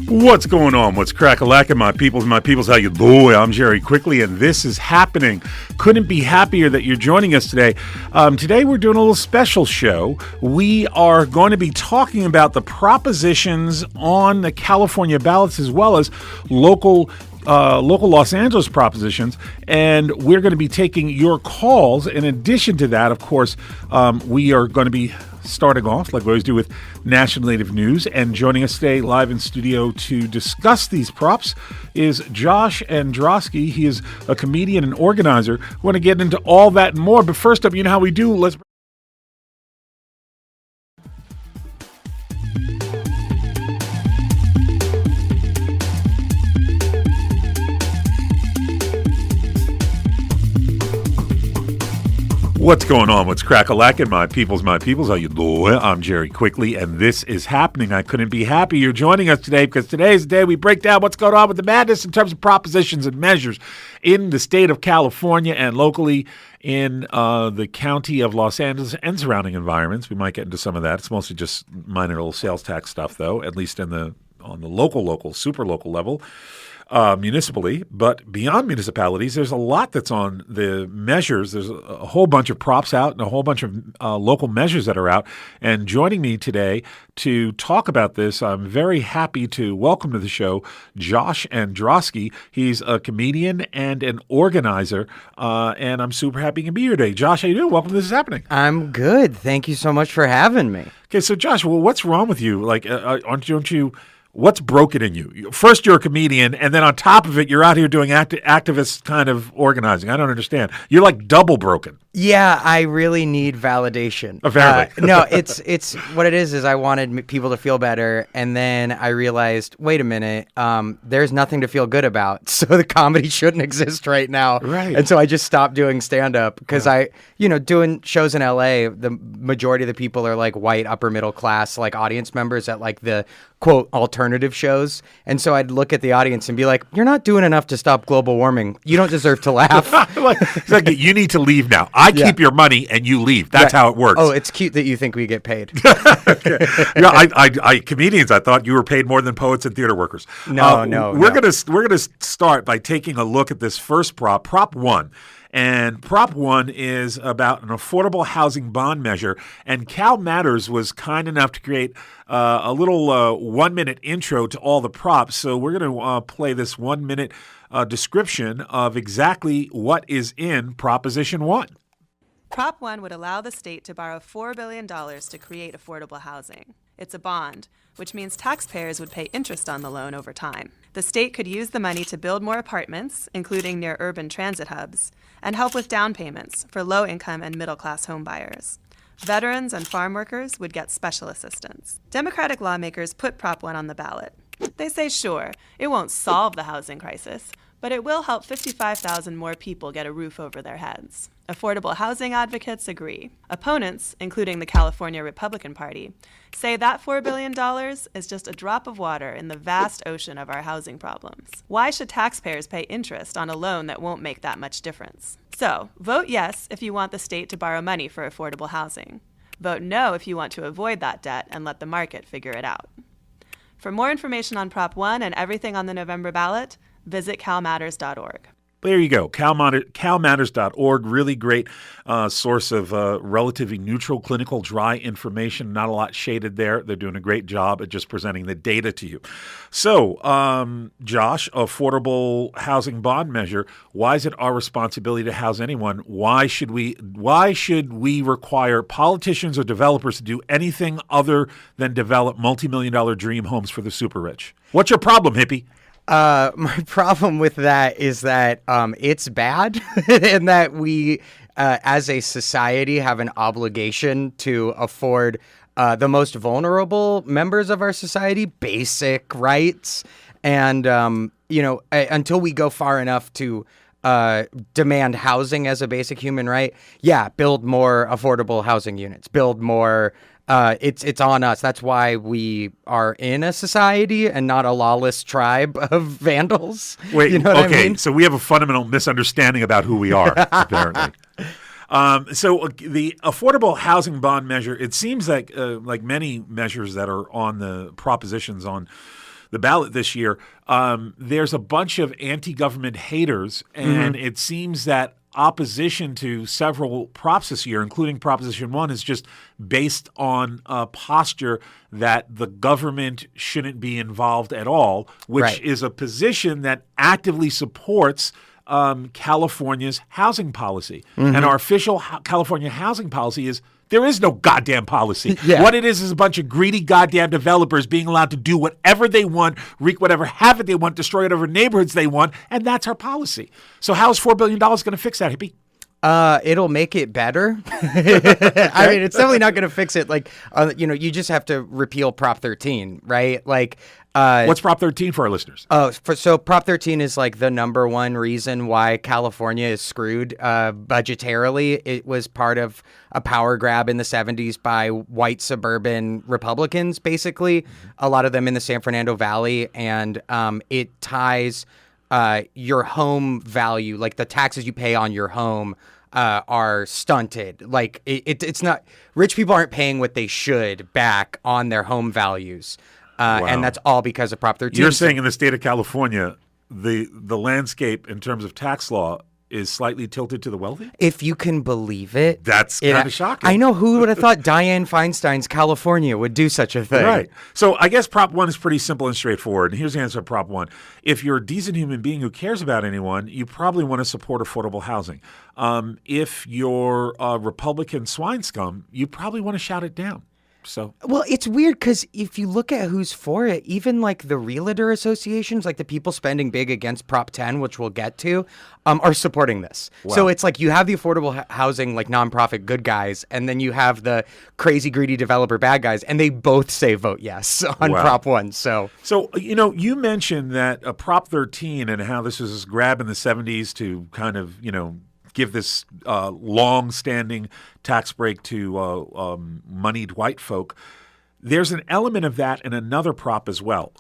What's going on? What's crack-a-lackin', my peoples? My peoples, how you doing? I'm Jerry Quickley, and this is happening. Couldn't be happier that you're joining us today. Today we're doing a little special show. We are going to be talking about the propositions on the California ballots as well as local Los Angeles propositions, and we're going to be taking your calls. In addition to that, of course, we are going to be starting off, like we always do, with National Native News. And joining us today live in studio to discuss these props is Josh Androsky. He is a comedian and organizer. We want to get into all that and more. But first up, you know how we do. What's going on? What's crack-a-lackin', my peoples? My peoples, how you doing? I'm Jerry Quickley, and this is happening. I couldn't be happier you're joining us today, because today's the day we break down what's going on with the madness in terms of propositions and measures in the state of California and locally in the county of Los Angeles and surrounding environments. We might get into some of that. It's mostly just minor little sales tax stuff, though, at least on the local, super local level. Municipally, but beyond municipalities, there's a lot that's on the measures. There's a whole bunch of props out and a whole bunch of local measures that are out. And joining me today to talk about this, I'm very happy to welcome to the show Josh Androsky. He's a comedian and an organizer, and I'm super happy he can be here today. Josh, how you doing? Welcome to This Is Happening. I'm good. Thank you so much for having me. Okay, so Josh, well, what's wrong with you? Like, don't you... What's broken in you? First, you're a comedian, and then on top of it, you're out here doing activist kind of organizing. I don't understand. You're like double broken. Yeah, I really need validation. Apparently. No, it's what it is I wanted people to feel better, and then I realized, wait a minute, there's nothing to feel good about, so the comedy shouldn't exist right now. Right. And so I just stopped doing stand-up because doing shows in LA, the majority of the people are like white, upper middle class, like audience members at like the quote alternative shows. And so I'd look at the audience and be like, you're not doing enough to stop global warming. You don't deserve to laugh. It's like, you need to leave now. I keep your money and you leave. That's how it works. Oh, it's cute that you think we get paid. Comedians, I thought you were paid more than poets and theater workers. No. We're gonna start by taking a look at this first Prop 1. And Prop 1 is about an affordable housing bond measure. And Cal Matters was kind enough to create a little 1-minute intro to all the props. So we're going to play this 1-minute description of exactly what is in Proposition 1. Prop 1 would allow the state to borrow $4 billion to create affordable housing. It's a bond, which means taxpayers would pay interest on the loan over time. The state could use the money to build more apartments, including near urban transit hubs, and help with down payments for low-income and middle-class homebuyers. Veterans and farm workers would get special assistance. Democratic lawmakers put Prop 1 on the ballot. They say, sure, it won't solve the housing crisis, but it will help 55,000 more people get a roof over their heads. Affordable housing advocates agree. Opponents, including the California Republican Party, say that $4 billion is just a drop of water in the vast ocean of our housing problems. Why should taxpayers pay interest on a loan that won't make that much difference? So, vote yes if you want the state to borrow money for affordable housing. Vote no if you want to avoid that debt and let the market figure it out. For more information on Prop 1 and everything on the November ballot, visit calmatters.org. There you go, calmatters.org. Really great source of relatively neutral, clinical, dry information. Not a lot shaded there. They're doing a great job at just presenting the data to you. So, Josh, affordable housing bond measure. Why is it our responsibility to house anyone? Why should we require politicians or developers to do anything other than develop multi-million-dollar dream homes for the super rich? What's your problem, hippie? My problem with that is that it's bad and that we, as a society, have an obligation to afford the most vulnerable members of our society basic rights. And, until we go far enough to demand housing as a basic human right, build more affordable housing units, build more. It's on us. That's why we are in a society and not a lawless tribe of vandals. Wait, you know what I mean? So we have a fundamental misunderstanding about who we are, apparently. So the affordable housing bond measure, it seems like many measures that are on the propositions on the ballot this year, there's a bunch of anti-government haters, and it seems that opposition to several props this year, including Proposition 1, is just based on a posture that the government shouldn't be involved at all, which is a position that actively supports California's housing policy. And our official California housing policy is there is no goddamn policy. What it is a bunch of greedy goddamn developers being allowed to do whatever they want, wreak whatever havoc they want, destroy whatever neighborhoods they want, and that's our policy. So how is $4 billion going to fix that, Hippie? It'll make it better. I mean, it's definitely not going to fix it. Like, you just have to repeal Prop 13, right? Like, what's Prop 13 for our listeners? So Prop 13 is like the number one reason why California is screwed budgetarily. It was part of a power grab in the 70s by white suburban Republicans, basically, a lot of them in the San Fernando Valley, and it ties your home value, like the taxes you pay on your home, are stunted. Like it's not, rich people aren't paying what they should back on their home values. And that's all because of Prop 13. You're saying in the state of California, the landscape in terms of tax law is slightly tilted to the wealthy? If you can believe it. That's kind of shocking. I know. Who would have thought Dianne Feinstein's California would do such a thing? Right. So I guess Prop 1 is pretty simple and straightforward. And here's the answer to Prop 1. If you're a decent human being who cares about anyone, you probably want to support affordable housing. If you're a Republican swine scum, you probably want to shout it down. So, well, it's weird because if you look at who's for it, even like the realtor associations, like the people spending big against Prop 10, which we'll get to, are supporting this. Wow. So it's like you have the affordable housing, like nonprofit good guys, and then you have the crazy greedy developer bad guys, and they both say vote yes on Prop 1. So you mentioned that Prop 13 and how this was grab in the 70s to kind of, give this long-standing tax break to moneyed white folk. There's an element of that in another prop as well.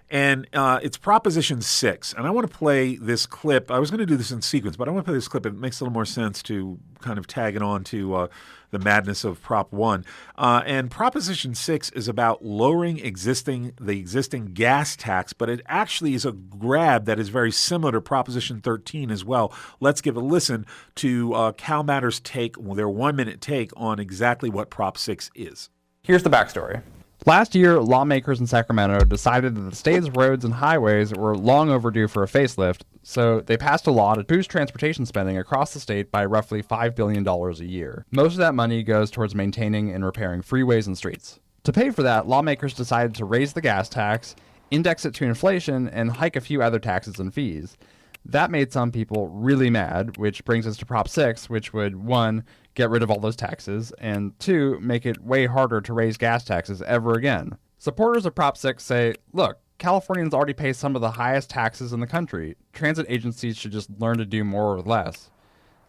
And it's Proposition 6. And I want to play this clip. I was going to do this in sequence, but I want to play this clip. It makes a little more sense to kind of tag it on to the madness of Prop 1. And Proposition 6 is about lowering the existing gas tax, but it actually is a grab that is very similar to Proposition 13 as well. Let's give a listen to Cal Matter's take, their 1-minute take on exactly what Prop 6 is. Here's the backstory. Last year, lawmakers in Sacramento decided that the state's roads and highways were long overdue for a facelift, so they passed a law to boost transportation spending across the state by roughly $5 billion a year. Most of that money goes towards maintaining and repairing freeways and streets. To pay for that, lawmakers decided to raise the gas tax, index it to inflation, and hike a few other taxes and fees. That made some people really mad, which brings us to Prop 6, which would, 1, get rid of all those taxes, and 2, make it way harder to raise gas taxes ever again. Supporters of Prop 6 say, look, Californians already pay some of the highest taxes in the country. Transit agencies should just learn to do more with less.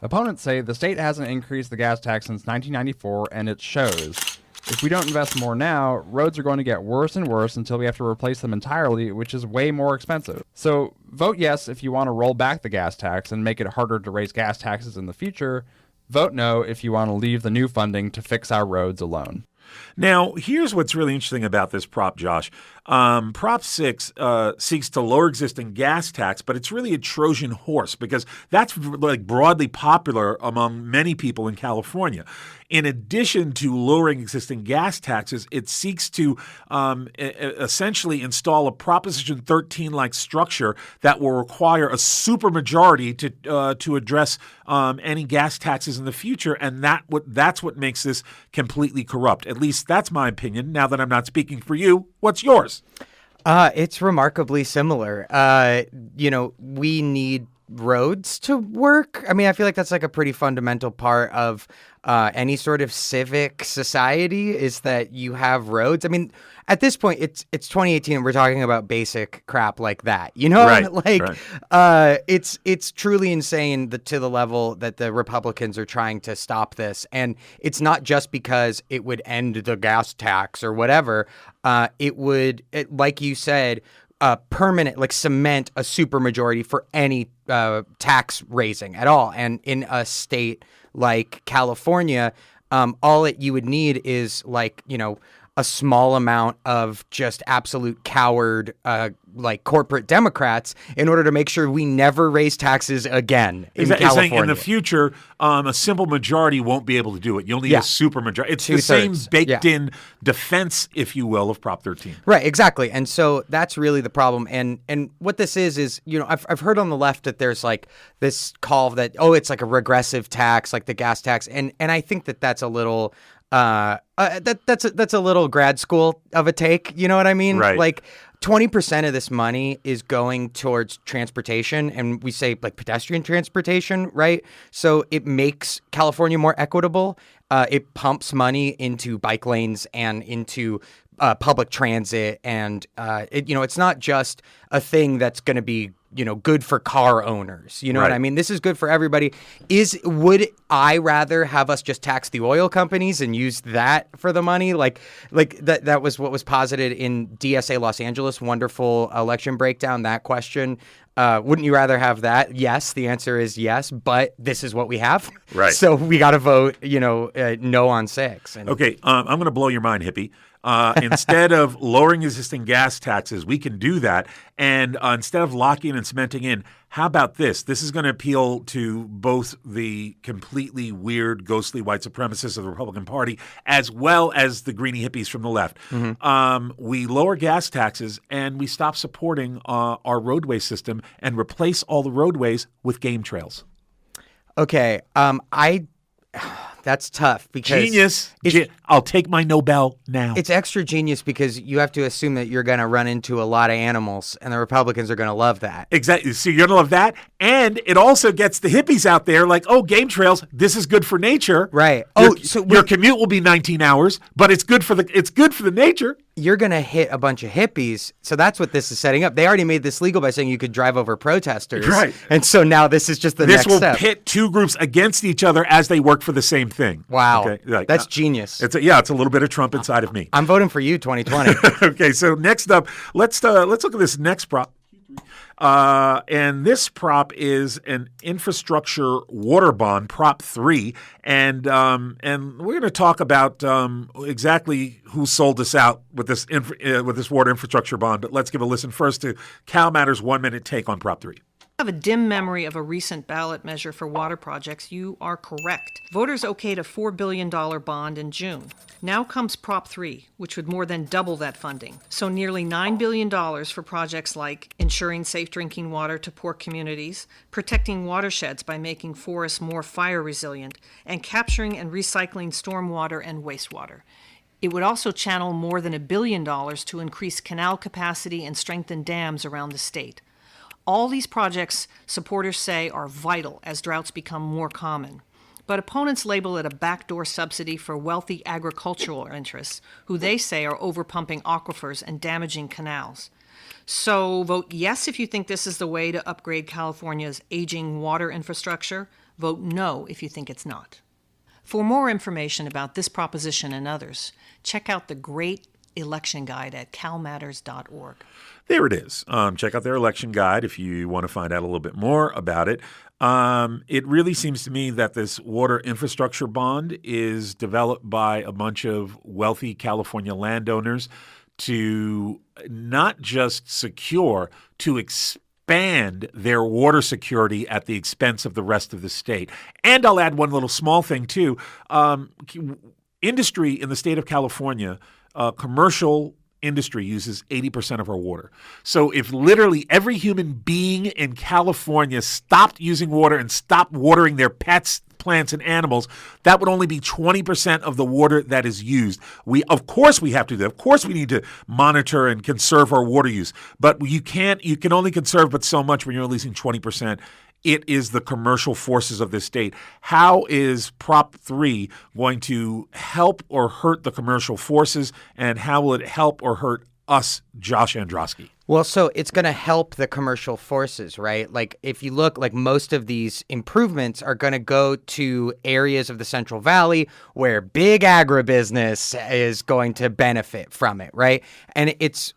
Opponents say the state hasn't increased the gas tax since 1994, and it shows. If we don't invest more now, roads are going to get worse and worse until we have to replace them entirely, which is way more expensive. So vote yes if you want to roll back the gas tax and make it harder to raise gas taxes in the future. Vote no if you want to leave the new funding to fix our roads alone. Now, here's what's really interesting about this prop, Josh. Prop 6 seeks to lower existing gas tax, but it's really a Trojan horse because that's like broadly popular among many people in California. In addition to lowering existing gas taxes, it seeks to essentially install a Proposition 13-like structure that will require a supermajority to address any gas taxes in the future, and that's what makes this completely corrupt. At least that's my opinion. Now that I'm not speaking for you, what's yours? It's remarkably similar. We need roads to work. I mean, I feel like that's like a pretty fundamental part of any sort of civic society is that you have roads. I mean, at this point, it's 2018 and we're talking about basic crap like that, Right. It's truly insane to the level that the Republicans are trying to stop this. And it's not just because it would end the gas tax or whatever. It would, like you said, permanent, like cement a supermajority for any tax raising at all. And in a state like California, all you would need is a small amount of just absolute coward, like corporate Democrats, in order to make sure we never raise taxes again in Is California. saying in the future, a simple majority won't be able to do it. You'll need a super majority. It's the same baked-in defense, if you will, of Prop 13. Right, exactly. And so that's really the problem. And what this is, you know, I've heard on the left that there's like this call that, it's like a regressive tax, like the gas tax. And I think that that's a little that's a little grad school of a take. You know what I mean? Right. Like 20% of this money is going towards transportation, and we say like pedestrian transportation, right? So it makes California more equitable. It pumps money into bike lanes and into public transit, and it's not just a thing that's going to be good for car owners. You know what I mean? This is good for everybody. Would I rather have us just tax the oil companies and use that for the money? Like that was what was posited in DSA Los Angeles, wonderful election breakdown, that question. Wouldn't you rather have that? Yes, the answer is yes, but this is what we have. Right. So we got to vote, no on 6. Okay, I'm going to blow your mind, hippie. Instead of lowering existing gas taxes, we can do that. And instead of locking and cementing in, how about this? This is going to appeal to both the completely weird, ghostly white supremacists of the Republican Party as well as the greeny hippies from the left. Mm-hmm. We lower gas taxes and we stop supporting our roadway system and replace all the roadways with game trails. Okay, that's tough because genius. I'll take my Nobel now. It's extra genius because you have to assume that you're going to run into a lot of animals, and the Republicans are going to love that. Exactly. So you're going to love that, and it also gets the hippies out there like, game trails. This is good for nature, right? Your commute will be 19 hours, but it's good for the nature. You're going to hit a bunch of hippies. So that's what this is setting up. They already made this legal by saying you could drive over protesters. Right. And so now this is just the next step. This will pit two groups against each other as they work for the same thing. Wow. Okay? That's genius. It's a little bit of Trump inside of me. I'm voting for you 2020. Okay, so next up, let's look at this next prop. And this prop is an infrastructure water bond, Prop 3, and we're going to talk about exactly who sold us out with this water infrastructure bond. But let's give a listen first to Cal Matters' 1-minute take on Prop 3. Have a dim memory of a recent ballot measure for water projects, you are correct. Voters okayed a $4 billion bond in June. Now comes Prop 3, which would more than double that funding. So nearly $9 billion for projects like ensuring safe drinking water to poor communities, protecting watersheds by making forests more fire resilient, and capturing and recycling stormwater and wastewater. It would also channel more than $1 billion to increase canal capacity and strengthen dams around the state. All these projects, supporters say, are vital as droughts become more common. But opponents label it a backdoor subsidy for wealthy agricultural interests, who they say are overpumping aquifers and damaging canals. So vote yes if you think this is the way to upgrade California's aging water infrastructure. Vote no if you think it's not. For more information about this proposition and others, check out the great election guide at calmatters.org. There it is. Check out their election guide if you want to find out a little bit more about it. It really seems to me that this water infrastructure bond is developed by a bunch of wealthy California landowners to not just secure, to expand their water security at the expense of the rest of the state. And I'll add one little small thing too. Industry in the state of California, commercial industry uses 80% of our water. So if literally every human being in California stopped using water and stopped watering their pets, plants, and animals, that would only be 20% of the water that is used. Of course we have to do that. Of course we need to monitor and conserve our water use. But you can only conserve but so much when you're releasing 20%. It is the commercial forces of this state. How is Prop 3 going to help or hurt the commercial forces, and how will it help or hurt us, Josh Androsky? Well, so it's going to help the commercial forces, right? Like if you look, like most of these improvements are going to go to areas of the Central Valley where big agribusiness is going to benefit from it, right? And it's,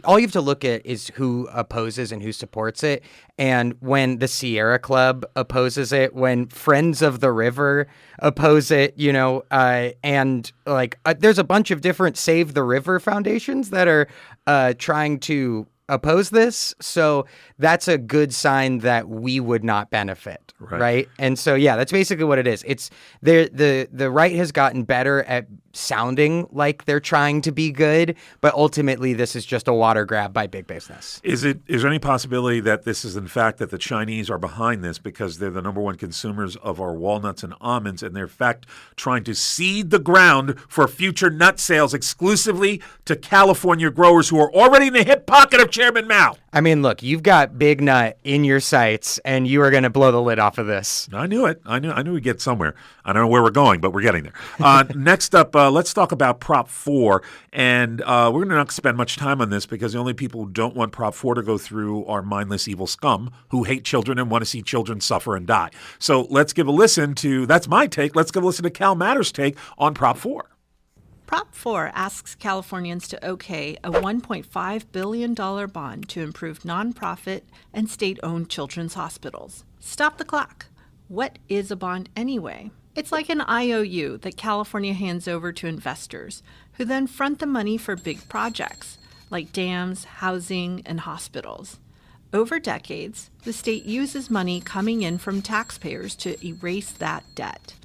all you have to look at is who opposes and who supports it. And when the Sierra Club opposes it, when Friends of the River oppose it, and there's a bunch of different Save the River foundations that are trying to oppose this. So that's a good sign that we would not benefit, right? And so, yeah, that's basically what it is. It's the right has gotten better at sounding like they're trying to be good, but ultimately this is just a water grab by big business. Is there any possibility that this is in fact that the Chinese are behind this because they're the number one consumers of our walnuts and almonds, and they're in fact trying to seed the ground for future nut sales exclusively to California growers who are already in the hip pocket of Chairman Mao? I mean, look, you've got Big Nut in your sights, and you are going to blow the lid off of this. I knew it. I knew we'd get somewhere. I don't know where we're going, but we're getting there. Next up, let's talk about Prop 4. And we're going to not spend much time on this because the only people who don't want Prop 4 to go through are mindless evil scum who hate children and want to see children suffer and die. So let's give a listen to, that's my take, let's give a listen to Cal Matter's take on Prop 4. Prop 4 asks Californians to okay a $1.5 billion bond to improve nonprofit and state-owned children's hospitals. Stop the clock. What is a bond anyway? It's like an IOU that California hands over to investors, who then front the money for big projects, like dams, housing, and hospitals. Over decades, the state uses money coming in from taxpayers to erase that debt.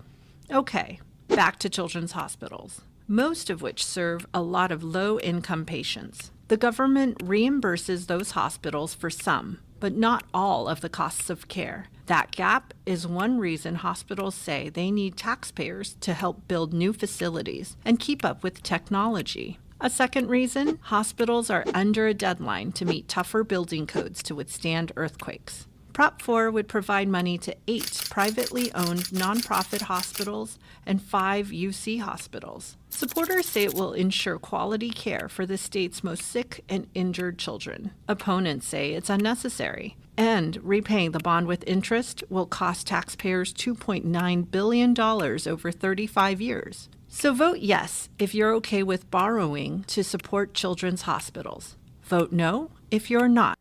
Okay, back to children's hospitals, most of which serve a lot of low-income patients. The government reimburses those hospitals for some, but not all of the costs of care. That gap is one reason hospitals say they need taxpayers to help build new facilities and keep up with technology. A second reason, hospitals are under a deadline to meet tougher building codes to withstand earthquakes. Prop 4 would provide money to 8 privately owned nonprofit hospitals and 5 UC hospitals. Supporters say it will ensure quality care for the state's most sick and injured children. Opponents say it's unnecessary. And repaying the bond with interest will cost taxpayers $2.9 billion over 35 years. So vote yes if you're okay with borrowing to support children's hospitals. Vote no if you're not.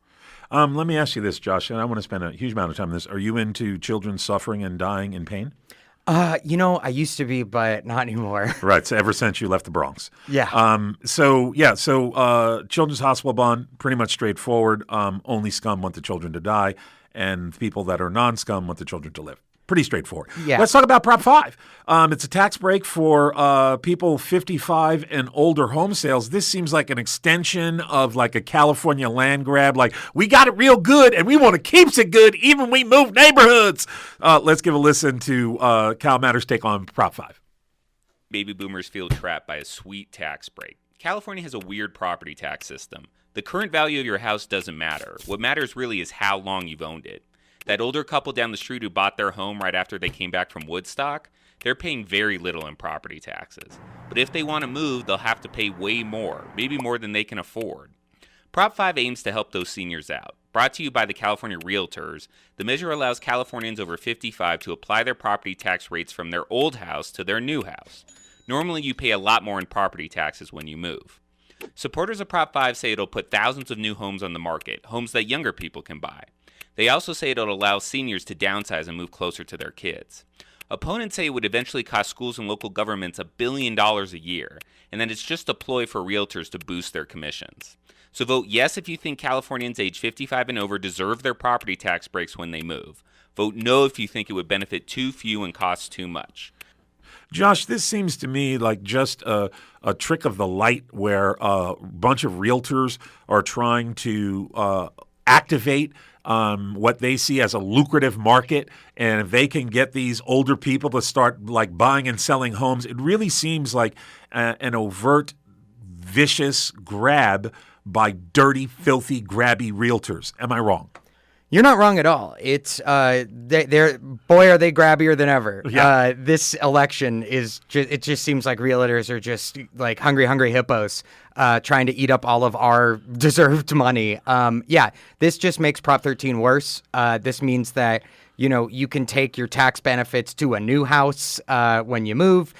Let me ask you this, Josh, and I want to spend a huge amount of time on this. Are you into children suffering and dying in pain? I used to be, but not anymore. Right. So ever since you left the Bronx. Yeah. So children's hospital bond, pretty much straightforward. Only scum want the children to die, and people that are non-scum want the children to live. Pretty straightforward. Yeah. Let's talk about Prop 5. It's a tax break for people 55 and older home sales. This seems like an extension of like a California land grab. Like, we got it real good and we want to keep it good even we move neighborhoods. Let's give a listen to Cal Matter's take on Prop 5. Baby boomers feel trapped by a sweet tax break. California has a weird property tax system. The current value of your house doesn't matter. What matters really is how long you've owned it. That older couple down the street who bought their home right after they came back from Woodstock, they're paying very little in property taxes. But if they want to move, they'll have to pay way more, maybe more than they can afford. Prop 5 aims to help those seniors out. Brought to you by the California Realtors, the measure allows Californians over 55 to apply their property tax rates from their old house to their new house. Normally, you pay a lot more in property taxes when you move. Supporters of Prop 5 say it'll put thousands of new homes on the market, homes that younger people can buy. They also say it'll allow seniors to downsize and move closer to their kids. Opponents say it would eventually cost schools and local governments $1 billion a year, and that it's just a ploy for realtors to boost their commissions. So vote yes if you think Californians age 55 and over deserve their property tax breaks when they move. Vote no if you think it would benefit too few and cost too much. Josh, this seems to me like just a trick of the light where a bunch of realtors are trying to activate what they see as a lucrative market, and if they can get these older people to start like buying and selling homes, it really seems like an overt, vicious grab by dirty, filthy, grabby realtors. Am I wrong? You're not wrong at all. It's they're boy, are they grabbier than ever. Yeah. This election is it just seems like realtors are just like hungry hippos trying to eat up all of our deserved money. This just makes Prop 13 worse. This means that you can take your tax benefits to a new house when you move.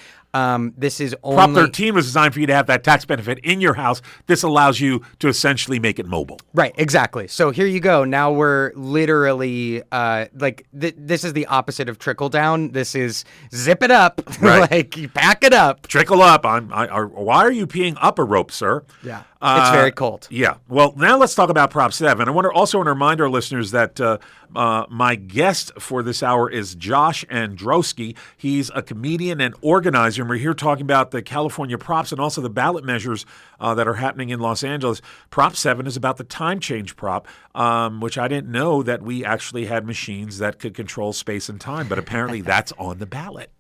This is only Prop 13 was designed for you to have that tax benefit in your house. This allows you to essentially make it mobile. Right, exactly. So here you go. Now we're literally this is the opposite of trickle down. This is zip it up, Right. like you pack it up. Trickle up. Why are you peeing up a rope, sir? Yeah, it's very cold. Yeah. Well, now let's talk about Prop 7. I want to remind our listeners that my guest for this hour is Josh Androsky. He's a comedian and organizer, and we're here talking about the California props and also the ballot measures that are happening in Los Angeles. Prop 7 is about the time change prop, which I didn't know that we actually had machines that could control space and time, but apparently that's on the ballot.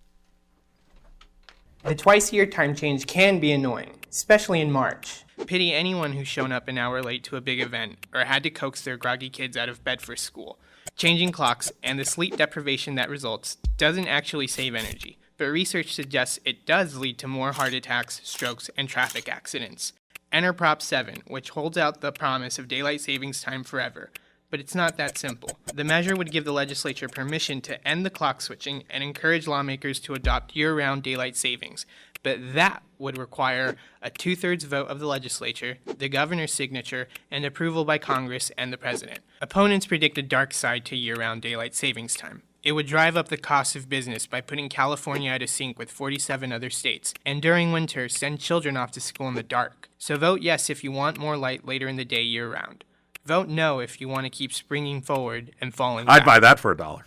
The twice-a-year time change can be annoying, especially in March. Pity anyone who's shown up an hour late to a big event or had to coax their groggy kids out of bed for school. Changing clocks and the sleep deprivation that results doesn't actually save energy, but research suggests it does lead to more heart attacks, strokes, and traffic accidents. Enter Prop 7, which holds out the promise of daylight savings time forever. But it's not that simple. The measure would give the legislature permission to end the clock switching and encourage lawmakers to adopt year-round daylight savings. But that would require a 2/3 vote of the legislature, the governor's signature, and approval by Congress and the president. Opponents predict a dark side to year-round daylight savings time. It would drive up the cost of business by putting California out of sync with 47 other states, and during winter, send children off to school in the dark. So vote yes if you want more light later in the day year-round. Vote no if you want to keep springing forward and falling back. I'd buy that for $1.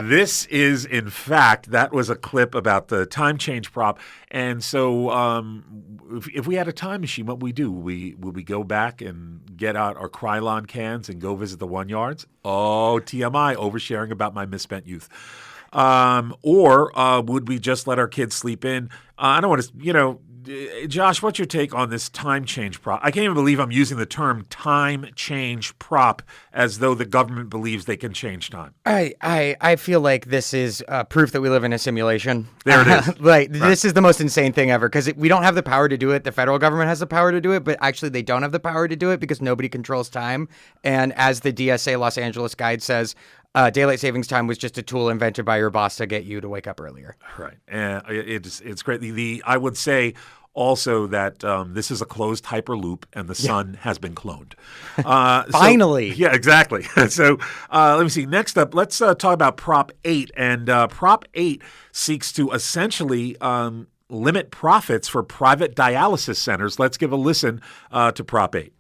This is, in fact, that was a clip about the time change prop. And so if we had a time machine, what would we do? Would we go back and get out our Krylon cans and go visit the 1 yards? Oh, TMI, oversharing about my misspent youth. Or would we just let our kids sleep in? I don't want to, Josh, what's your take on this time change prop? I can't even believe I'm using the term time change prop as though the government believes they can change time. I feel like this is proof that we live in a simulation. There it is. This is the most insane thing ever because we don't have the power to do it. The federal government has the power to do it, but actually they don't have the power to do it because nobody controls time. And as the DSA Los Angeles guide says, daylight savings time was just a tool invented by your boss to get you to wake up earlier. Right. And it's great. I would say also that this is a closed Hyperloop and the sun has been cloned. Finally. Yeah, exactly. So let me see. Next up, let's talk about Prop 8. And Prop 8 seeks to essentially limit profits for private dialysis centers. Let's give a listen to Prop 8.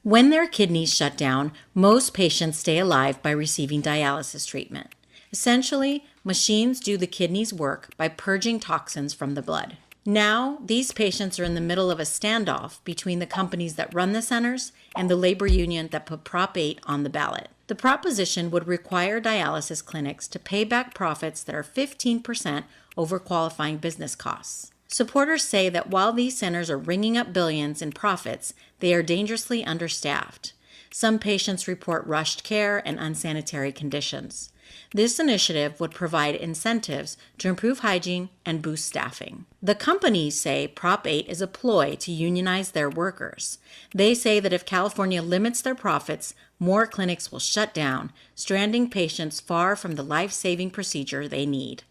When their kidneys shut down, most patients stay alive by receiving dialysis treatment. Essentially, machines do the kidney's work by purging toxins from the blood. Now, these patients are in the middle of a standoff between the companies that run the centers and the labor union that put Prop 8 on the ballot. The proposition would require dialysis clinics to pay back profits that are 15% over qualifying business costs. Supporters say that while these centers are wringing up billions in profits, they are dangerously understaffed. Some patients report rushed care and unsanitary conditions. This initiative would provide incentives to improve hygiene and boost staffing. The companies say Prop 8 is a ploy to unionize their workers. They say that if California limits their profits, more clinics will shut down, stranding patients far from the life-saving procedure they need.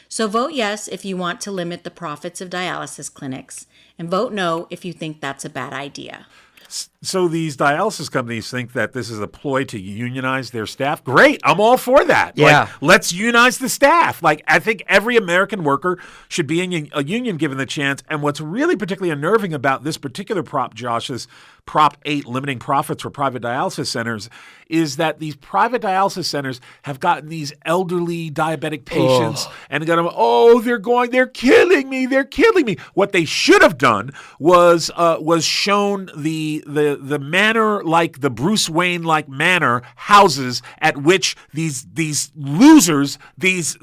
So vote yes if you want to limit the profits of dialysis clinics, and vote no if you think that's a bad idea. So these dialysis companies think that this is a ploy to unionize their staff. Great. I'm all for that. Yeah. Let's unionize the staff. I think every American worker should be in a union given the chance. And what's really particularly unnerving about this particular prop, Josh, is Prop 8 limiting profits for private dialysis centers, is that these private dialysis centers have gotten these elderly diabetic patients and got them, they're killing me. What they should have done was shown the the manner, like the Bruce Wayne like manor houses at which these losers, these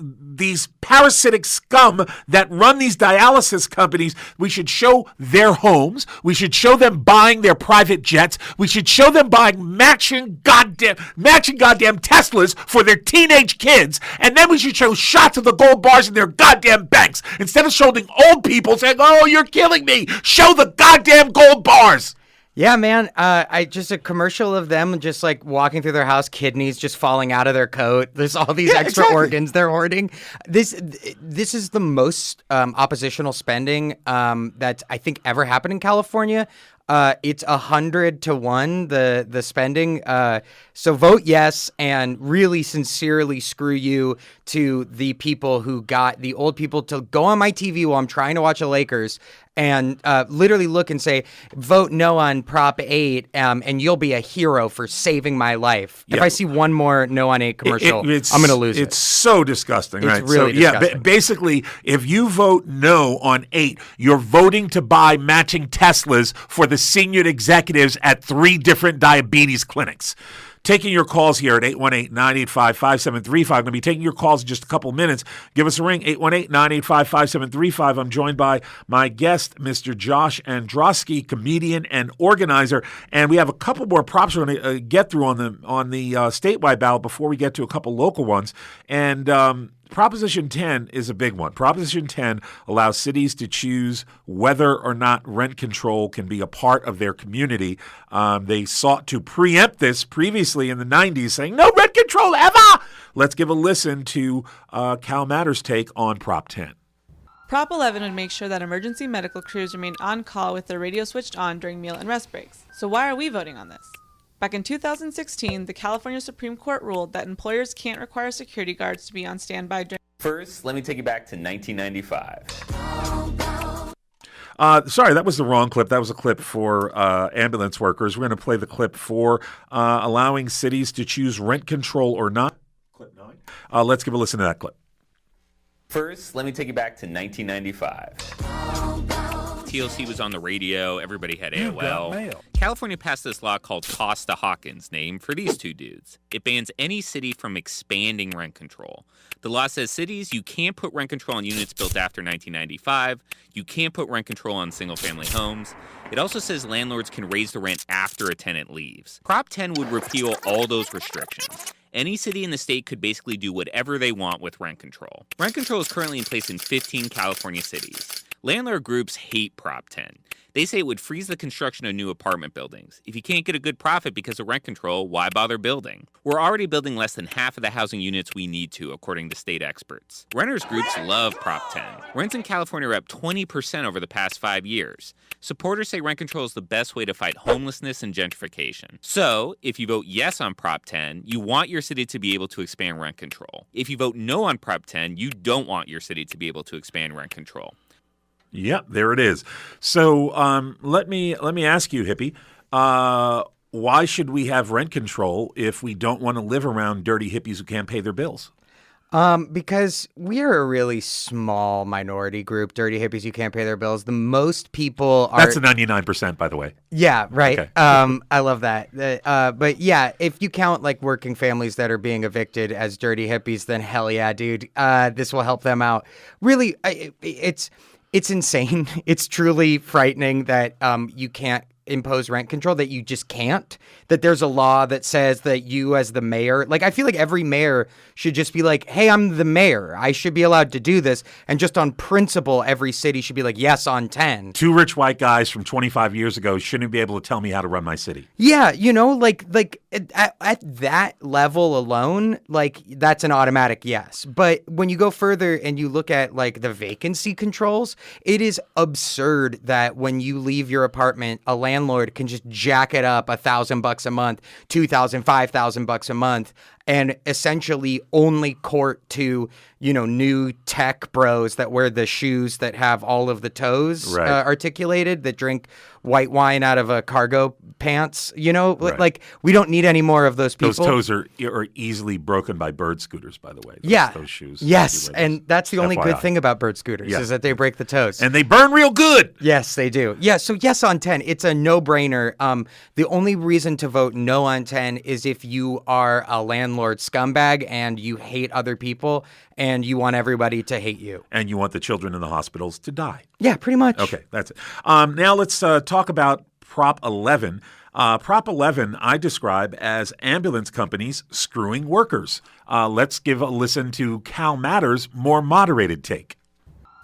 parasitic scum that run these dialysis companies, we should show their homes. We should show them buying their private jets. We should show them buying matching goddamn Teslas for their teenage kids. And then we should show shots of the gold bars in their goddamn banks. Instead of showing old people saying, "Oh, you're killing me," show the goddamn gold bars. Yeah, man. I just a commercial of them just like walking through their house, kidneys just falling out of their coat. There's all these extra organs they're hoarding. This is the most oppositional spending that I think ever happened in California. It's 100 to 1 the spending. So vote yes and really sincerely screw you to the people who got the old people to go on my TV while I'm trying to watch the Lakers and literally look and say, vote no on Prop 8 and you'll be a hero for saving my life. If I see one more no on 8 commercial, I'm going to lose it. It's so disgusting, right? It's really disgusting. Yeah, basically, if you vote no on 8, you're voting to buy matching Teslas for the senior executives at 3 different diabetes clinics. Taking your calls here at 818-985-5735. I'm going to be taking your calls in just a couple minutes. Give us a ring, 818-985-5735. I'm joined by my guest, Mr. Josh Androsky, comedian and organizer. And we have a couple more props we're going to get through on the statewide ballot before we get to a couple local ones. And Proposition 10 is a big one. Proposition 10 allows cities to choose whether or not rent control can be a part of their community. They sought to preempt this previously in the 90s, saying, no rent control ever! Let's give a listen to Cal Matter's take on Prop 10. Prop 11 would make sure that emergency medical crews remain on call with their radio switched on during meal and rest breaks. So why are we voting on this? Back in 2016, the California Supreme Court ruled that employers can't require security guards to be on standby during... First, let me take you back to 1995. Sorry, that was the wrong clip. That was a clip for ambulance workers. We're going to play the clip for allowing cities to choose rent control or not. Clip 9. Let's give a listen to that clip. First, let me take you back to 1995. TLC was on the radio. Everybody had AOL. California passed this law called Costa-Hawkins, named for these two dudes. It bans any city from expanding rent control. The law says cities, you can't put rent control on units built after 1995. You can't put rent control on single-family homes. It also says landlords can raise the rent after a tenant leaves. Prop 10 would repeal all those restrictions. Any city in the state could basically do whatever they want with rent control. Rent control is currently in place in 15 California cities. Landlord groups hate Prop 10. They say it would freeze the construction of new apartment buildings. If you can't get a good profit because of rent control, why bother building? We're already building less than half of the housing units we need to, according to state experts. Renters groups love Prop 10. Rents in California are up 20% over the past 5 years. Supporters say rent control is the best way to fight homelessness and gentrification. So, if you vote yes on Prop 10, you want your city to be able to expand rent control. If you vote no on Prop 10, you don't want your city to be able to expand rent control. Yep, there it is. So let me ask you, Hippie, why should we have rent control if we don't want to live around dirty hippies who can't pay their bills? Because we're a really small minority group, dirty hippies who can't pay their bills. The most people are... That's the 99%, by the way. Yeah, right. Okay. I love that. But yeah, if you count like working families that are being evicted as dirty hippies, then hell yeah, dude. This will help them out. Really, it's insane. It's truly frightening that you can't impose rent control, that you just can't, that there's a law that says that you as the mayor, like I feel like every mayor should just be like, hey, I'm the mayor, I should be allowed to do this, and just on principle every city should be like, yes, on 10. 2 rich white guys from 25 years ago shouldn't be able to tell me how to run my city. Yeah, you know, like at that level alone, like that's an automatic yes. But when you go further and you look at like the vacancy controls, it is absurd that when you leave your apartment, a landlord can just jack it up $1,000 a month, $2,000, $5,000 a month, and essentially only court to, new tech bros that wear the shoes that have all of the toes articulated, that drink white wine out of a cargo pants. Like we don't need any more of those people. Those toes are easily broken by bird scooters, by the way. Those shoes. Yes, and that's the only good thing about bird scooters is that they break the toes. And they burn real good. Yes, they do. Yeah, so yes on 10. It's a no-brainer. The only reason to vote no on 10 is if you are a landlord scumbag and you hate other people and you want everybody to hate you. And you want the children in the hospitals to die. Yeah, pretty much. Okay, that's it. Now let's talk about Prop 11. Prop 11 I describe as ambulance companies screwing workers. Let's give a listen to Cal Matter's more moderated take.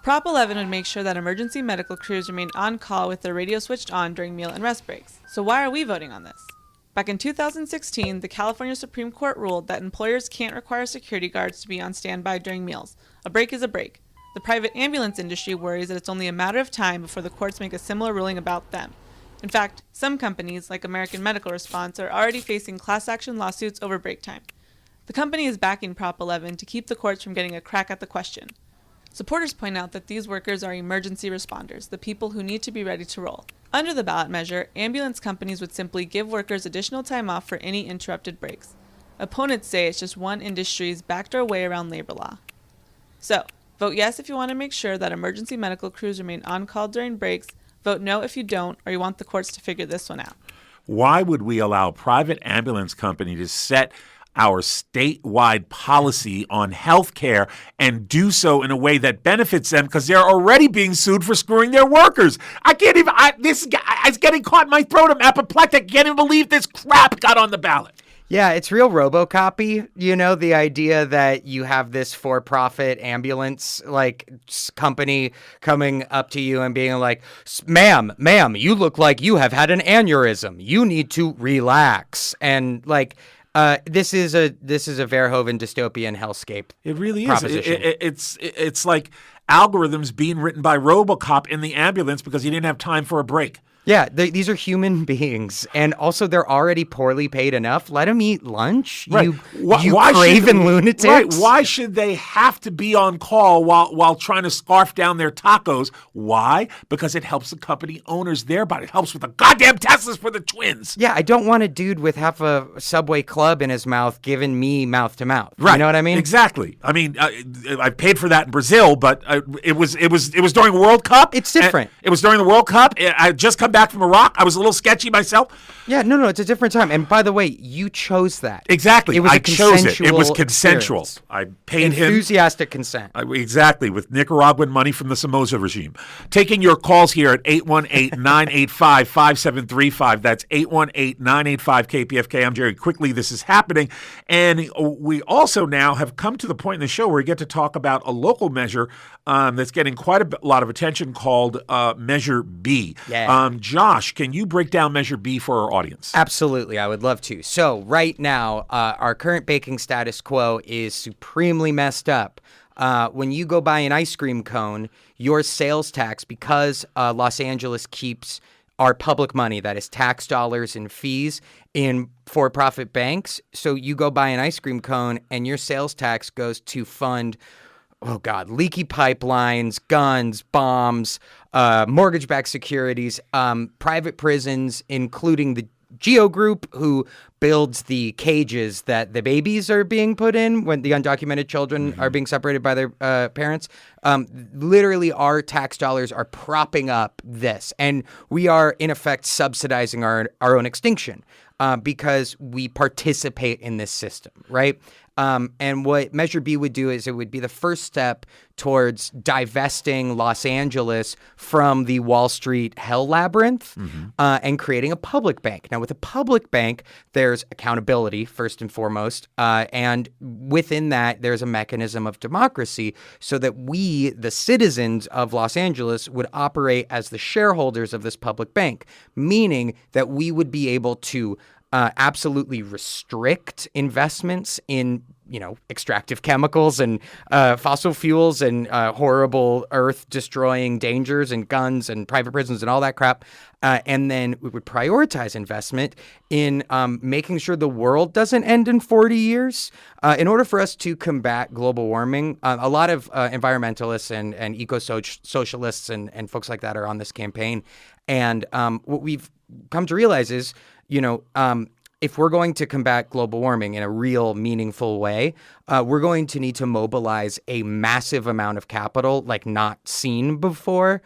Prop 11 would make sure that emergency medical crews remain on call with their radio switched on during meal and rest breaks. So why are we voting on this? Back in 2016, the California Supreme Court ruled that employers can't require security guards to be on standby during meals. A break is a break. The private ambulance industry worries that it's only a matter of time before the courts make a similar ruling about them. In fact, some companies, like American Medical Response, are already facing class action lawsuits over break time. The company is backing Prop 11 to keep the courts from getting a crack at the question. Supporters point out that these workers are emergency responders, the people who need to be ready to roll. Under the ballot measure, ambulance companies would simply give workers additional time off for any interrupted breaks. Opponents say it's just one industry's backdoor way around labor law. So, vote yes if you want to make sure that emergency medical crews remain on call during breaks. Vote no if you don't, or you want the courts to figure this one out. Why would we allow a private ambulance company to set our statewide policy on health care and do so in a way that benefits them because they're already being sued for screwing their workers? I can't even, this guy is getting caught in my throat. I'm apoplectic. I can't even believe this crap got on the ballot. Yeah, it's real RoboCopy, the idea that you have this for-profit ambulance company coming up to you and being like, ma'am, you look like you have had an aneurysm. You need to relax. And this is a Verhoeven dystopian hellscape. It really is. Proposition. It's like algorithms being written by RoboCop in the ambulance because he didn't have time for a break. Yeah, these are human beings, and also they're already poorly paid enough. Let them eat lunch, right. you craven lunatics. Right? Why should they have to be on call while trying to scarf down their tacos? Why? Because it helps the company owners there, but it helps with the goddamn Teslas for the twins. Yeah, I don't want a dude with half a Subway club in his mouth giving me mouth to mouth. Right? You know what I mean? Exactly. I mean, I paid for that in Brazil, but it was during World Cup. It's different. It was during the World Cup. I just come back from Iraq. I was a little sketchy myself. Yeah, no, it's a different time. And by the way, you chose that. Exactly. I chose it. It was consensual. Experience. I paid him. Enthusiastic consent. Exactly, with Nicaraguan money from the Somoza regime. Taking your calls here at 818-985-5735. That's 818-985-KPFK. I'm Jerry Quickley. This is happening. And we also now have come to the point in the show where we get to talk about a local measure that's getting quite a lot of attention called Measure B. Yeah. Josh, can you break down Measure B for our audience? Absolutely, I would love to. So right now, our current baking status quo is supremely messed up. When you go buy an ice cream cone, your sales tax, because Los Angeles keeps our public money, that is tax dollars and fees, in for-profit banks. So you go buy an ice cream cone and your sales tax goes to fund leaky pipelines, guns, bombs, mortgage-backed securities, private prisons, including the Geo Group, who builds the cages that the babies are being put in when the undocumented children are being separated by their parents. Literally, our tax dollars are propping up this. And we are, in effect, subsidizing our own extinction because we participate in this system, right? And what Measure B would do is it would be the first step towards divesting Los Angeles from the Wall Street hell labyrinth and creating a public bank. Now, with a public bank, there's accountability, first and foremost. And within that, there's a mechanism of democracy so that we, the citizens of Los Angeles, would operate as the shareholders of this public bank, meaning that we would be able to absolutely restrict investments in extractive chemicals and fossil fuels and horrible earth-destroying dangers and guns and private prisons and all that crap. And then we would prioritize investment in making sure the world doesn't end in 40 years. In order for us to combat global warming, a lot of environmentalists and eco-socialists and folks like that are on this campaign. And what we've come to realize is, if we're going to combat global warming in a real, meaningful way, we're going to need to mobilize a massive amount of capital like not seen before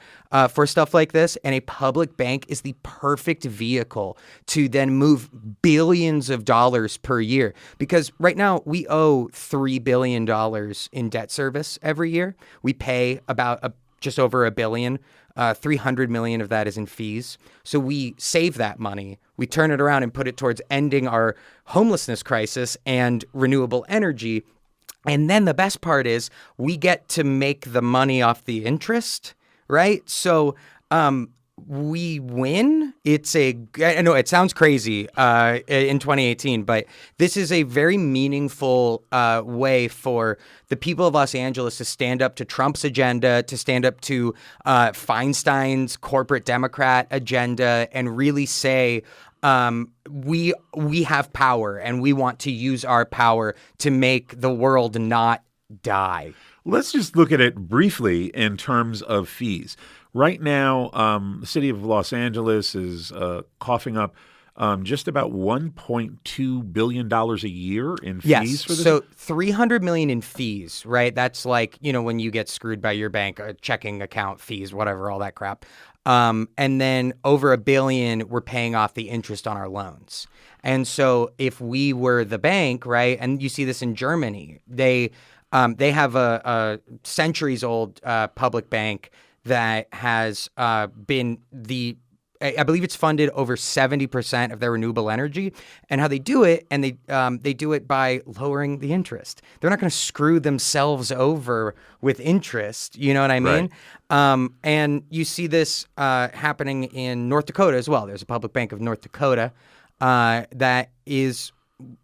for stuff like this. And a public bank is the perfect vehicle to then move billions of dollars per year. Because right now we owe $3 billion in debt service every year. We pay about just over $1 billion. 300 million of that is in fees. So we save that money. We turn it around and put it towards ending our homelessness crisis and renewable energy. And then the best part is we get to make the money off the interest, right? So we win. I know it sounds crazy in 2018, but this is a very meaningful way for the people of Los Angeles to stand up to Trump's agenda, to stand up to Feinstein's corporate Democrat agenda, and really say, we have power and we want to use our power to make the world not die. Let's just look at it briefly in terms of fees. Right now, the city of Los Angeles is coughing up just about $1.2 billion a year in fees for this. So $300 million in fees, right? That's like, when you get screwed by your bank, checking account fees, whatever, all that crap. And then over $1 billion, we're paying off the interest on our loans. And so if we were the bank, right, and you see this in Germany, they have a centuries-old public bank that has been I believe it's funded over 70% of their renewable energy. And how they do it, and they do it by lowering the interest. They're not going to screw themselves over with interest. You know what I mean? Right. And you see this happening in North Dakota as well. There's a public bank of North Dakota that is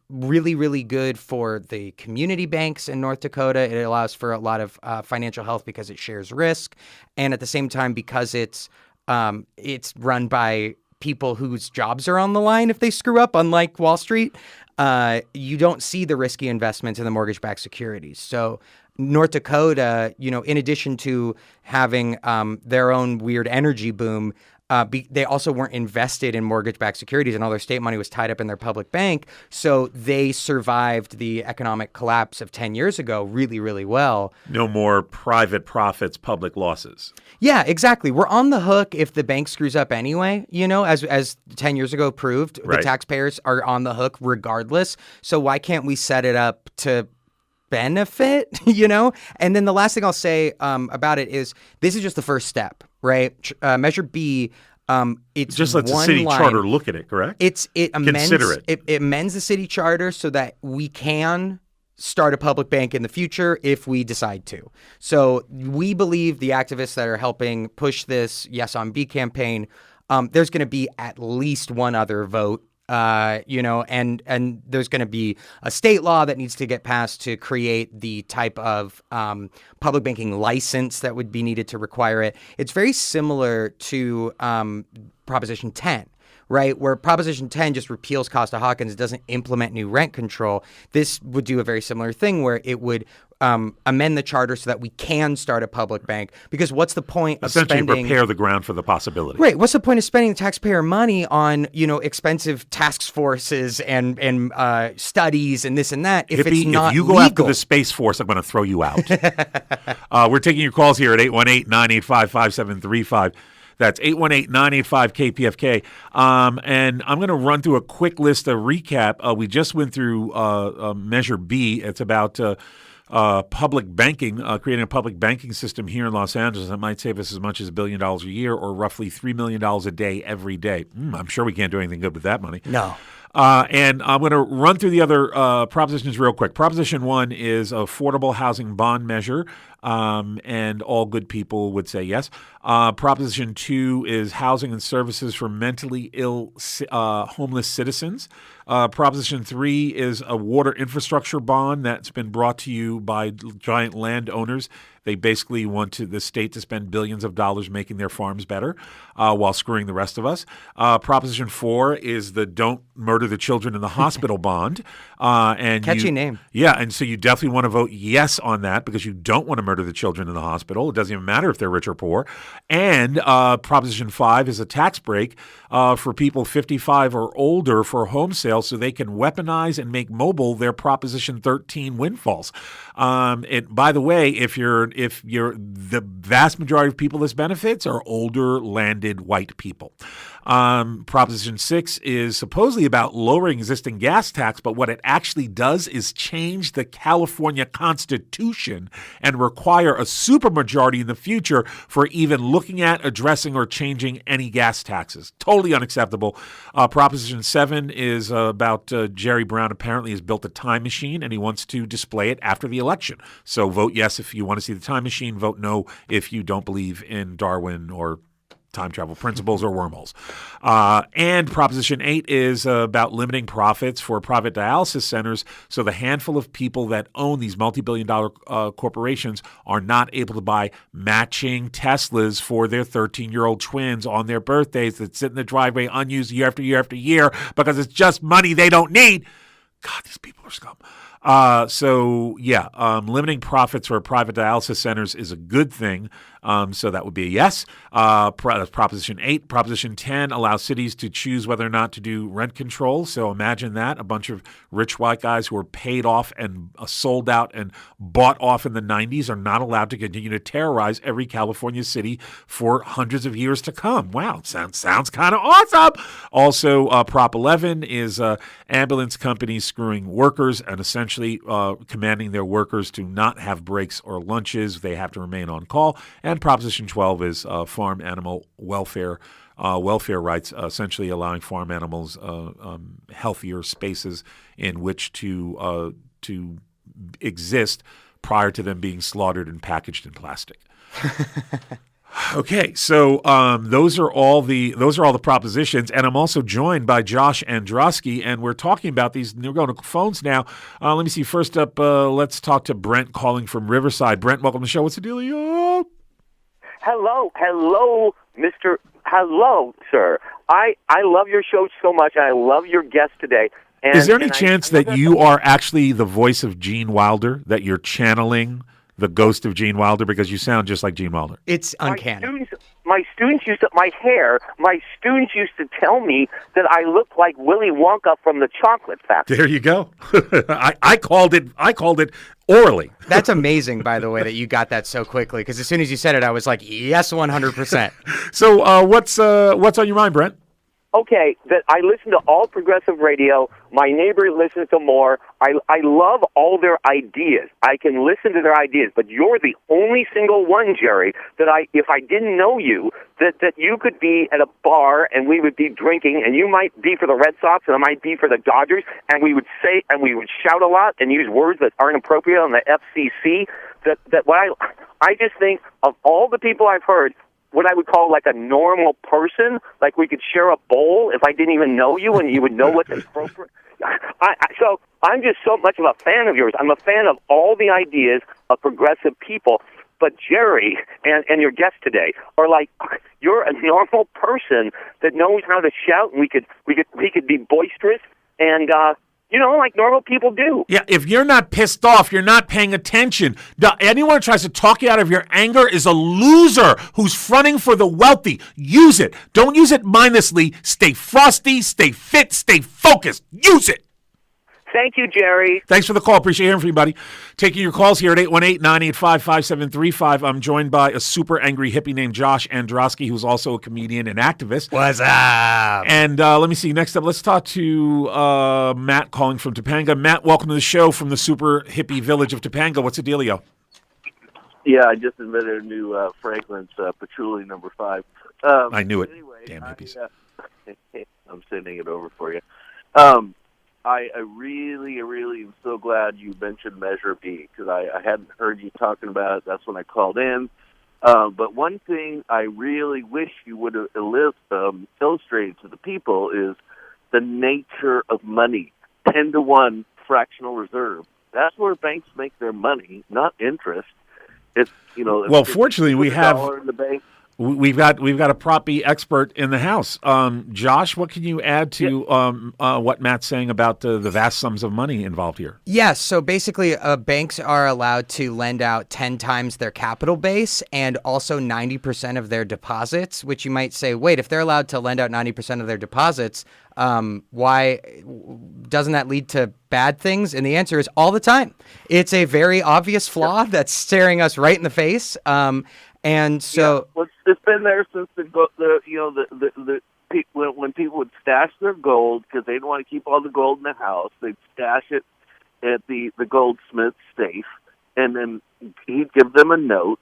really, really good for the community banks in North Dakota. It allows for a lot of financial health because it shares risk. And at the same time, because it's run by people whose jobs are on the line if they screw up, unlike Wall Street, you don't see the risky investments in the mortgage-backed securities. So North Dakota, in addition to having their own weird energy boom, they also weren't invested in mortgage-backed securities, and all their state money was tied up in their public bank. So they survived the economic collapse of 10 years ago really, really well. No more private profits, public losses. Yeah, exactly. We're on the hook if the bank screws up anyway, as 10 years ago proved. Right. The taxpayers are on the hook regardless. So why can't we set it up to benefit, And then the last thing I'll say about it is this is just the first step, right? Measure B, it's just let the city charter look at it, correct? Consider it. It amends the city charter so that we can start a public bank in the future if we decide to. So we believe the activists that are helping push this Yes on B campaign, there's going to be at least one other vote. And there's going to be a state law that needs to get passed to create the type of public banking license that would be needed to require it. It's very similar to Proposition 10. Right, where Proposition 10 just repeals Costa-Hawkins, it doesn't implement new rent control. This would do a very similar thing where it would amend the charter so that we can start a public bank. Because what's the point of essentially spending... prepare the ground for the possibility. Right. What's the point of spending taxpayer money on, expensive task forces and studies and this and that if it's not if you go legal? After the Space Force, I'm going to throw you out. We're taking your calls here at 818-985-5735. That's 818-985-KPFK. And I'm going to run through a quick list of recap. We just went through Measure B. It's about public banking, creating a public banking system here in Los Angeles that might save us as much as $1 billion a year or roughly $3 million a day every day. I'm sure we can't do anything good with that money. No. And I'm going to run through the other propositions real quick. Proposition 1 is affordable housing bond measure, and all good people would say yes. Proposition 2 is housing and services for mentally ill homeless citizens. Proposition 3 is a water infrastructure bond that's been brought to you by giant landowners. They basically want the state to spend billions of dollars making their farms better while screwing the rest of us. Proposition 4 is the Don't Murder the Children in the Hospital bond. Catchy name. Yeah, and so you definitely want to vote yes on that because you don't want to murder the children in the hospital. It doesn't even matter if they're rich or poor. And Proposition 5 is a tax break for people 55 or older for home sales so they can weaponize and make mobile their Proposition 13 windfalls. And by the way, if the vast majority of people this benefits are older landed white people. Proposition 6 is supposedly about lowering existing gas tax, but what it actually does is change the California Constitution and require a supermajority in the future for even looking at, addressing, or changing any gas taxes. Totally unacceptable. Proposition 7 is about Jerry Brown apparently has built a time machine and he wants to display it after the election. So vote yes if you want to see the time machine. Vote no if you don't believe in Darwin or time travel principles or wormholes. And Proposition 8 is about limiting profits for private dialysis centers so the handful of people that own these multi-billion-dollar corporations are not able to buy matching Teslas for their 13-year-old twins on their birthdays that sit in the driveway unused year after year after year because it's just money they don't need. God, these people are scum. Limiting profits for private dialysis centers is a good thing. So that would be a yes. That's Proposition 8. Proposition 10 allows cities to choose whether or not to do rent control. So imagine that. A bunch of rich white guys who were paid off and sold out and bought off in the 90s are not allowed to continue to terrorize every California city for hundreds of years to come. Wow, sounds kind of awesome. Also, Prop 11 is ambulance companies screwing workers and essentially commanding their workers to not have breaks or lunches. They have to remain on call. And Proposition 12 is farm animal welfare rights, essentially allowing farm animals healthier spaces in which to exist prior to them being slaughtered and packaged in plastic. Okay, so those are all the propositions, and I'm also joined by Josh Androsky, and we're talking about these. We're going to phones now. Let me see. First up, let's talk to Brent calling from Riverside. Brent, welcome to the show. What's the deal? Hello, sir. I love your show so much, and I love your guest today. And, is there any chance that you are actually the voice of Gene Wilder, that you're channeling the ghost of Gene Wilder, because you sound just like Gene Wilder? It's uncanny. My students used to tell me that I look like Willy Wonka from the Chocolate Factory. There you go. I called it orally. That's amazing, by the way, that you got that so quickly, because as soon as you said it, I was like, yes, 100%. So what's on your mind, Brent? Okay, that I listen to all progressive radio. My neighbor listens to more. I love all their ideas. I can listen to their ideas, but you're the only single one, Jerry, that if I didn't know you, that you could be at a bar and we would be drinking, and you might be for the Red Sox and I might be for the Dodgers, and we would shout a lot and use words that aren't appropriate on the FCC. I just think of all the people I've heard, what I would call like a normal person, like we could share a bowl if I didn't even know you and you would know what's appropriate. So I'm just so much of a fan of yours. I'm a fan of all the ideas of progressive people. But Jerry and your guest today are like, you're a normal person that knows how to shout, and we could be boisterous and like normal people do. Yeah, if you're not pissed off, you're not paying attention. Anyone who tries to talk you out of your anger is a loser who's fronting for the wealthy. Use it. Don't use it mindlessly. Stay frosty, stay fit, stay focused. Use it. Thank you, Jerry. Thanks for the call. Appreciate hearing from you, buddy. Taking your calls here at 818-985-5735. I'm joined by a super angry hippie named Josh Androsky, who's also a comedian and activist. What's up? And let me see. Next up, let's talk to Matt calling from Topanga. Matt, welcome to the show from the super hippie village of Topanga. What's the dealio? Yeah, I just invented a new Franklin's Patchouli number 5. I knew it. Anyway, damn hippies. I'm sending it over for you. I really am so glad you mentioned Measure B, because I hadn't heard you talking about it. That's when I called in. But one thing I really wish you would have illustrated to the people is the nature of money. 10-to-1 fractional reserve. That's where banks make their money, not interest. It's Well, fortunately, we have $1 in the bank. we've got a Prop B expert in the house. Josh, what can you add to what Matt's saying about the vast sums of money involved here? Yes. So basically, banks are allowed to lend out 10 times their capital base and also 90% of their deposits, which you might say, wait, if they're allowed to lend out 90% of their deposits, why doesn't that lead to bad things? And the answer is all the time. It's a very obvious flaw that's staring us right in the face. And so It's been there since when people would stash their gold because they didn't want to keep all the gold in the house, they'd stash it at the goldsmith's safe, and then he'd give them a note,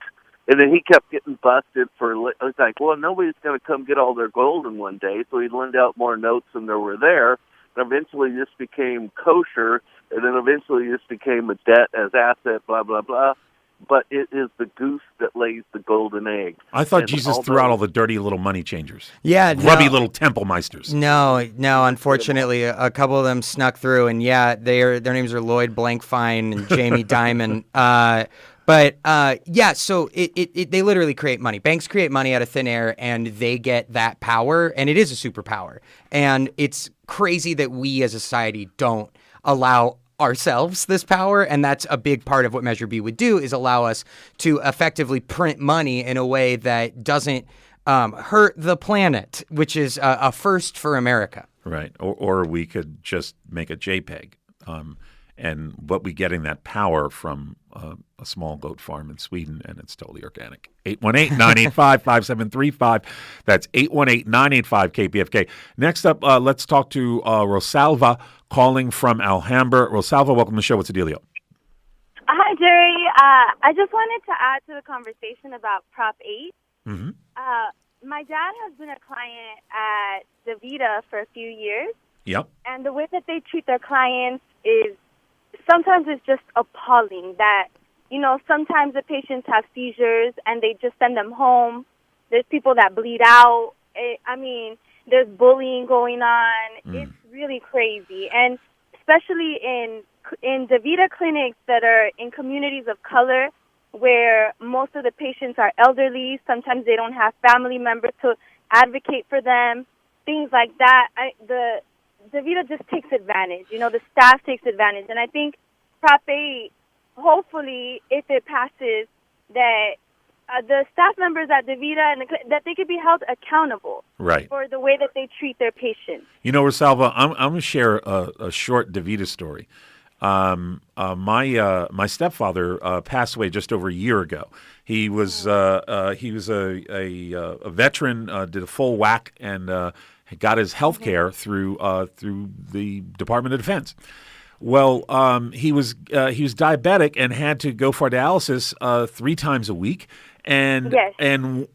and then he kept getting busted for. It's like, well, nobody's going to come get all their gold in one day, so he'd lend out more notes than there were there. And eventually, this became kosher, and then eventually, this became a debt as asset. Blah blah blah. But it is the goose that lays the golden egg. I thought Jesus threw out all the dirty little money changers. Yeah, grubby little temple meisters. No. Unfortunately, a couple of them snuck through, and their names are Lloyd Blankfein and Jamie Dimon. So they literally create money. Banks create money out of thin air, and they get that power, and it is a superpower. And it's crazy that we as a society don't allow ourselves this power, and that's a big part of what Measure B would do, is allow us to effectively print money in a way that doesn't hurt the planet, which is a first for America. Right. Or we could just make a JPEG. But we getting that power from a small goat farm in Sweden, and it's totally organic. 818-985-5735. That's 818-985-KPFK. Next up, let's talk to Rosalva calling from Alhambra. Rosalva, welcome to the show. What's the dealio? Hi, Jerry. I just wanted to add to the conversation about Prop 8. Mm-hmm. My dad has been a client at DaVita for a few years. Yep. And the way that they treat their clients is sometimes it's just appalling that, sometimes the patients have seizures and they just send them home. There's people that bleed out. There's bullying going on. It's really crazy. And especially in DaVita clinics that are in communities of color where most of the patients are elderly, sometimes they don't have family members to advocate for them, things like that. The DaVita just takes advantage. The staff takes advantage. And I think Prop 8, hopefully, if it passes, that the staff members at DaVita, that they could be held accountable for the way that they treat their patients. Rosalva, I'm going to share a short DaVita story. My stepfather passed away just over a year ago. He was a veteran, did a full whack, and got his health care through the Department of Defense. Well, he was diabetic and had to go for dialysis 3 times a week. And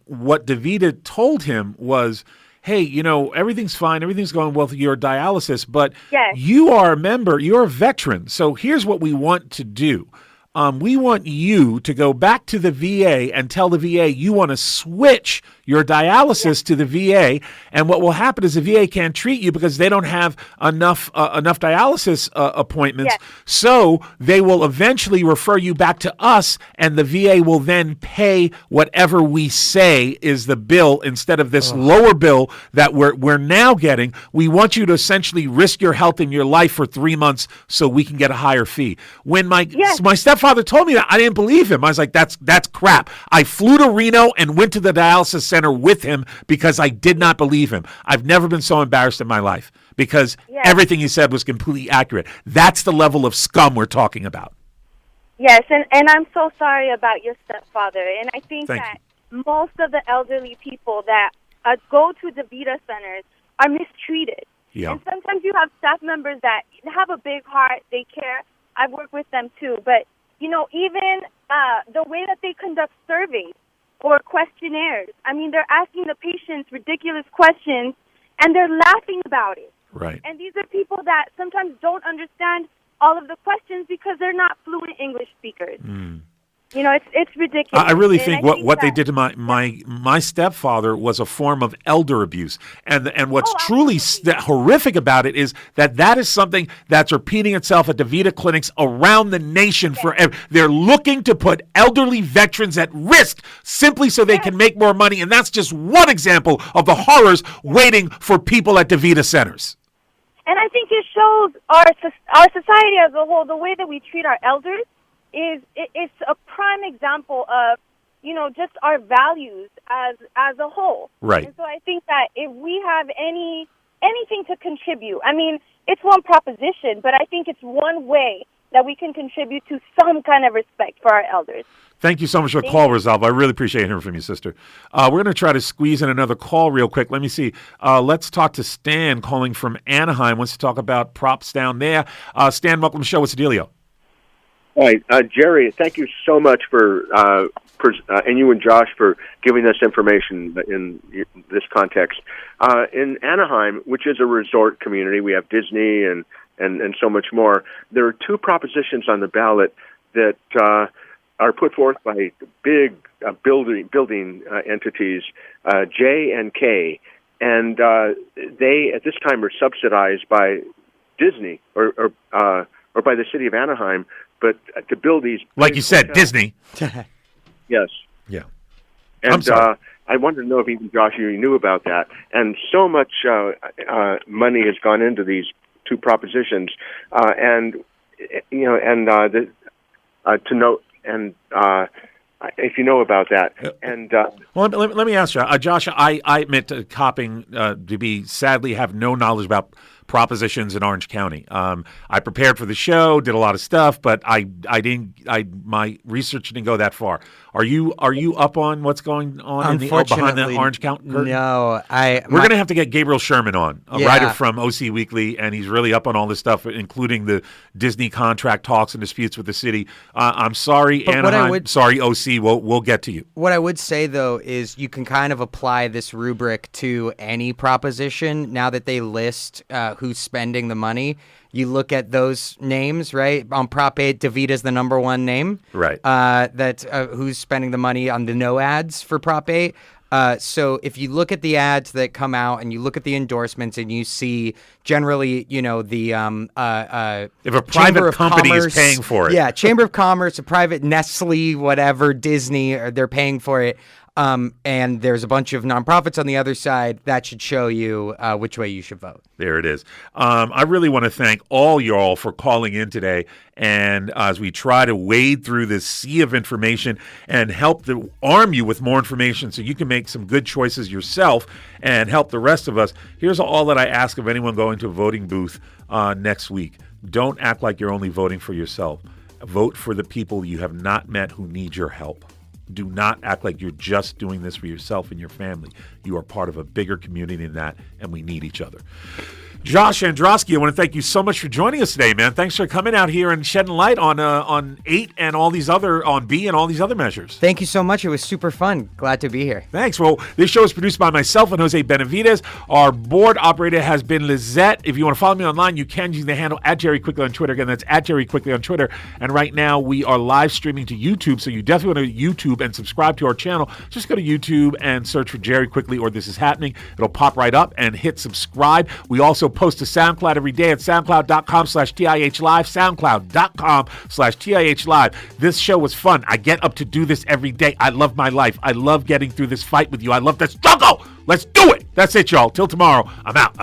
what DaVita told him was, hey, everything's fine, everything's going well with your dialysis, but you are a member, you're a veteran. So here's what we want to do. We want you to go back to the VA and tell the VA you want to switch your dialysis to the VA. And what will happen is the VA can't treat you because they don't have enough dialysis appointments. So they will eventually refer you back to us, and the VA will then pay whatever we say is the bill instead of this lower bill that we're now getting. We want you to essentially risk your health and your life for 3 months so we can get a higher fee. When my stepfather told me that, I didn't believe him. I was like, that's crap. I flew to Reno and went to the dialysis center with him because I did not believe him. I've never been so embarrassed in my life because everything he said was completely accurate. That's the level of scum we're talking about. Yes, and I'm so sorry about your stepfather. And I think that most of the elderly people that go to DaVita centers are mistreated. Yeah. And sometimes you have staff members that have a big heart, they care. I've worked with them too. But, even the way that they conduct surveys or questionnaires, they're asking the patients ridiculous questions and they're laughing about it. Right. And these are people that sometimes don't understand all of the questions because they're not fluent English speakers. You know, it's ridiculous. I really And think I what they that- did to my stepfather was a form of elder abuse, and what's truly horrific about it is that is something that's repeating itself at DaVita clinics around the nation. They're looking to put elderly veterans at risk simply so they can make more money, and that's just one example of the horrors waiting for people at DaVita centers. And I think it shows our society as a whole, the way that we treat our elders it's a prime example of, you know, just our values as a whole. Right. And so I think that if we have anything to contribute, I mean, it's one proposition, but I think it's one way that we can contribute to some kind of respect for our elders. Thank you so much for the call, Rosalba. I really appreciate hearing from you, sister. We're going to try to squeeze in another call real quick. Let me see. Let's talk to Stan calling from Anaheim. Wants to talk about props down there. Stan, welcome to the show. What's the dealio? All right, Jerry, thank you so much for and you and Josh for giving us information in this context. In Anaheim, which is a resort community, we have Disney and so much more. There are two propositions on the ballot that are put forth by big building entities, J and K, and they at this time are subsidized by Disney or by the city of Anaheim. But to build these, like you said, Disney. Yes. Yeah. And I'm sorry. I wanted to know if even Josh, you knew about that. And so much money has gone into these two propositions, and you know, and to know, and if you know about that, and well, let me ask you, Josh. I admit to copping to be sadly have no knowledge about propositions in Orange County. I prepared for the show, did a lot of stuff, but my research didn't go that far. Are you up on what's going on behind the Orange County curtain? No, we're going to have to get Gabriel Sherman on, a Yeah. writer from OC Weekly, and he's really up on all this stuff, including the Disney contract talks and disputes with the city. I'm sorry, But what Anaheim. Sorry, OC. We'll get to you. What I would say, though, is you can kind of apply this rubric to any proposition. Now that they list who's spending the money, you look at those names, right? On Prop 8, DaVita's the number one name. Right. Who's spending the money on the no ads for Prop 8. So if you look at the ads that come out and you look at the endorsements and you see generally, you know, the if a private company is paying for it. Yeah, Chamber of Commerce, a private Nestle, whatever, Disney, they're paying for it. And there's a bunch of nonprofits on the other side. That should show you which way you should vote. There it is. I really want to thank all y'all for calling in today. And as we try to wade through this sea of information and help to arm you with more information so you can make some good choices yourself and help the rest of us, here's all that I ask of anyone going to a voting booth next week. Don't act like you're only voting for yourself. Vote for the people you have not met who need your help. Do not act like you're just doing this for yourself and your family. You are part of a bigger community than that, and we need each other. Josh Androsky, I want to thank you so much for joining us today, man. Thanks for coming out here and shedding light on 8 and all these other, on B and all these other measures. Thank you so much. It was super fun. Glad to be here. Thanks. Well, this show is produced by myself and Jose Benavides. Our board operator has been Lizette. If you want to follow me online, you can use the handle @JerryQuickley on Twitter. Again, that's @JerryQuickley on Twitter. And right now, we are live streaming to YouTube, so you definitely want to YouTube and subscribe to our channel. Just go to YouTube and search for Jerry Quickley or This Is Happening. It'll pop right up and hit subscribe. We also post to SoundCloud every day at soundcloud.com/TIH Live, soundcloud.com/TIH Live. This show was fun. I get up to do this every day. I love my life. I love getting through this fight with you. I love the struggle. Let's do it. That's it, y'all. Till tomorrow. I'm out.